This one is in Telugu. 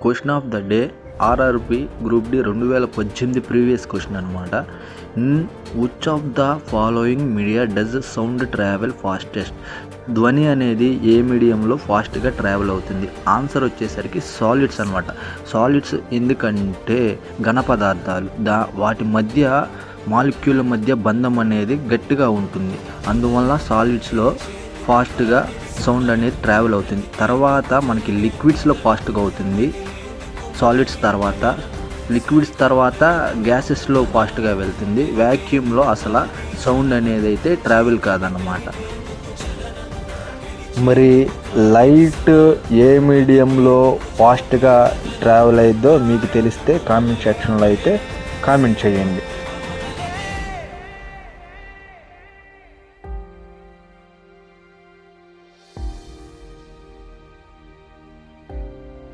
Question of the day RRB group D 2018 previous question అనమాట. Which of the following media does sound travel fastest? ధ్వని అనేది ఏ మీడియంలో ఫాస్ట్గా ట్రావెల్ అవుతుంది? ఆన్సర్ వచ్చేసరికి సాలిడ్స్ అనమాట. సాలిడ్స్ ఎందుకంటే ఘన పదార్థాలు వాటి మధ్య మాలిక్యూల్ మధ్య బంధం అనేది గట్టిగా ఉంటుంది, అందువల్ల సాలిడ్స్లో ఫాస్ట్గా సౌండ్ అనేది ట్రావెల్ అవుతుంది. తర్వాత మనకి లిక్విడ్స్లో ఫాస్ట్గా అవుతుంది సాలిడ్స్ తర్వాత. లిక్విడ్స్ తర్వాత గ్యాసెస్లో ఫాస్ట్గా వెళ్తుంది. వ్యాక్యూమ్లో అసలు సౌండ్ అనేది అయితే ట్రావెల్ కాదన్నమాట. మరి లైట్ ఏ మీడియంలో ఫాస్ట్గా ట్రావెల్ అయిద్దో మీకు తెలిస్తే కామెంట్ సెక్షన్లో అయితే కామెంట్ చేయండి.